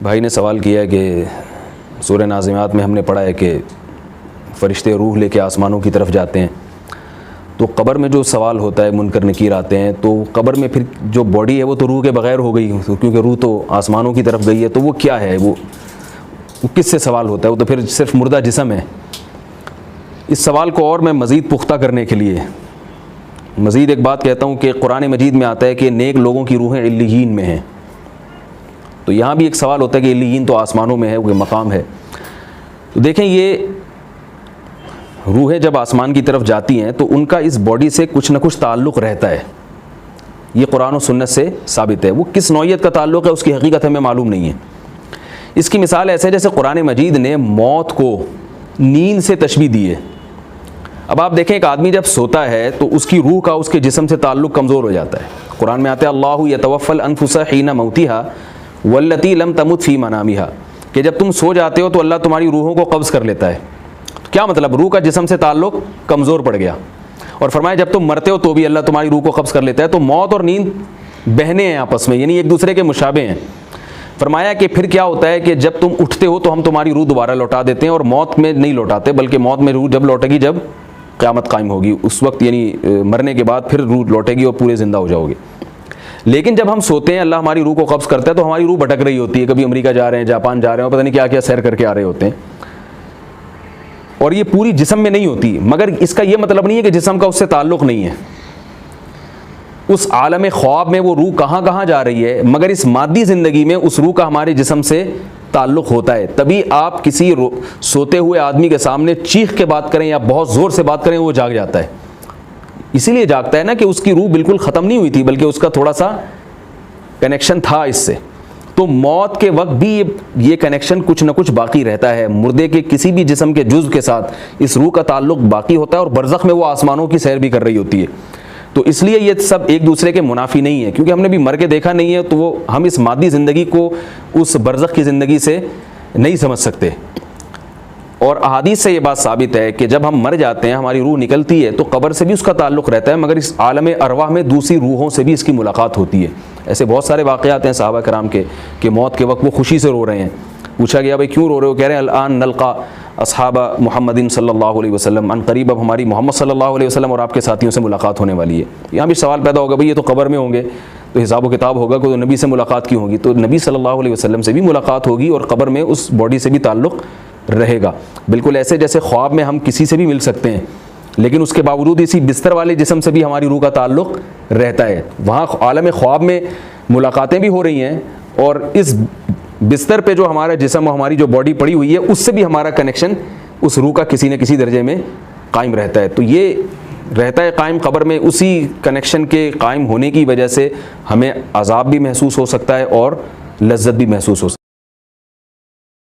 भाई ने सवाल किया कि सूरह नाज़िमात में हमने पढ़ा है कि फ़रिश्ते रूह लेके आसमानों की तरफ जाते हैं, तो कब्र में जो सवाल होता है, मुनकर नकीर आते हैं, तो कब्र में फिर जो बॉडी है वो तो रूह के बग़ैर हो गई, क्योंकि रूह तो आसमानों की तरफ गई है, तो वो क्या है, वो किससे सवाल होता है, वो तो फिर सिर्फ मुर्दा जिस्म है। इस सवाल को और मैं मज़ीद पुख्ता करने के लिए मज़ीद एक बात कहता हूँ कि कुरान मजीद में आता है कि नेक लोगों की रूहें इल्लियीन में हैं। तो यहाँ भी एक सवाल होता है कि इल्लियीन तो आसमानों में है, वो मकाम है। तो देखें, ये रूहें जब आसमान की तरफ जाती हैं तो उनका इस बॉडी से कुछ न कुछ ताल्लुक़ रहता है। ये कुरान और सुन्नत से साबित है। वो किस नौइयत का ताल्लुक़ है उसकी हकीकत हमें मालूम नहीं है। इसकी मिसाल ऐसे है जैसे कुरान मजीद ने मौत को नींद से तशबीह दी है। अब आप देखें, एक आदमी जब सोता है तो उसकी रूह का उसके जिस्म से ताल्लुक़ कमज़ोर हो जाता है। कुरान में आता है अल्लाहु यतवफ़्फ़ल अनफुसा हीना मौतिहा वल्लती लम तमुत फ़ी मनामिहा, कि जब तुम सो जाते हो तो अल्लाह तुम्हारी रूहों को कब्ज़ कर लेता है। तो क्या मतलब, रूह का जिस्म से ताल्लुक़ कमज़ोर पड़ गया। और फरमाया जब तुम मरते हो तो भी अल्लाह तुम्हारी रूह को कब्ज़ कर लेता है। तो मौत और नींद बहने हैं आपस में, यानी एक दूसरे के मुशाबे हैं। फरमाया कि फिर क्या होता है कि जब तुम उठते हो तो हम तुम्हारी रूह दोबारा लौटा देते हैं, और मौत में नहीं लौटाते, बल्कि मौत में रूह जब लौटेगी जब क़यामत कायम होगी, उस वक्त यानी मरने के बाद फिर रूह लौटेगी और पूरे ज़िंदा हो जाओगे। लेकिन जब हम सोते हैं, अल्लाह हमारी रूह को कब्ज़ करता है, तो हमारी रूह भटक रही होती है, कभी अमेरिका जा रहे हैं, जापान जा रहे हैं, पता नहीं क्या क्या सैर करके आ रहे होते हैं, और ये पूरी जिस्म में नहीं होती। मगर इसका ये मतलब नहीं है कि जिस्म का उससे ताल्लुक़ नहीं है। उस आलम ख्वाब में वो रूह कहाँ कहाँ जा रही है, मगर इस मादी ज़िंदगी में उस रूह का हमारे जिस्म से ताल्लुक़ होता है। तभी आप किसी सोते हुए आदमी के सामने चीख के बात करें या बहुत ज़ोर से बात करें, वो जाग जाता है। इसीलिए जागता है ना कि उसकी रूह बिल्कुल ख़त्म नहीं हुई थी, बल्कि उसका थोड़ा सा कनेक्शन था इससे। तो मौत के वक्त भी ये कनेक्शन कुछ ना कुछ बाकी रहता है। मुर्दे के किसी भी जिस्म के जुज़ के साथ इस रूह का ताल्लुक़ बाकी होता है, और बरज़ख में वो आसमानों की सैर भी कर रही होती है। तो इसलिए ये सब एक दूसरे के मुनाफी नहीं है, क्योंकि हमने भी मर के देखा नहीं है, तो वो हम इस मादी ज़िंदगी को उस बरज़ख की ज़िंदगी से नहीं समझ सकते। और अहादीस से ये बात साबित है कि जब हम मर जाते हैं, हमारी रूह निकलती है, तो कब्र से भी उसका ताल्लुक़ रहता है, मगर इस आलम अरवाह में दूसरी रूहों से भी इसकी मुलाकात होती है। ऐसे बहुत सारे वाक़यात हैं सहाबा कराम के कि मौत के वक्त वो खुशी से रो रहे हैं। पूछा गया भाई क्यों रो रहे हो, कह रहे हैं अल-आन नल्का अस्हाबा मुहम्मदिन सल्लल्लाहु अलैहि वसल्लम, अन करीब अब हमारी मोहम्मद सल्लल्लाहु अलैहि वसल्लम और आपके साथियों से मुलाकात होने वाली है। यहाँ भी सवाल पैदा होगा, भाई ये तो कब्र में होंगे, तो हिसाब व किताब होगा, तो नबी से मुलाकात क्यों होगी? तो नबी सल्लल्लाहु अलैहि वसल्लम से भी मुलाकात होगी, और कब्र में उस बॉडी से भी ताल्लुक़ रहेगा। बिल्कुल ऐसे जैसे ख्वाब में हम किसी से भी मिल सकते हैं, लेकिन उसके बावजूद इसी बिस्तर वाले जिस्म से भी हमारी रूह का ताल्लुक़ रहता है। वहाँ आलम ख्वाब में मुलाकातें भी हो रही हैं, और इस बिस्तर पे जो हमारा जिस्म और हमारी जो बॉडी पड़ी हुई है, उससे भी हमारा कनेक्शन उस रूह का किसी न किसी दर्जे में कायम रहता है। तो ये रहता है कायम कब्र में। उसी कनेक्शन के कायम होने की वजह से हमें अज़ाब भी महसूस हो सकता है और लज्जत भी महसूस हो सकती है।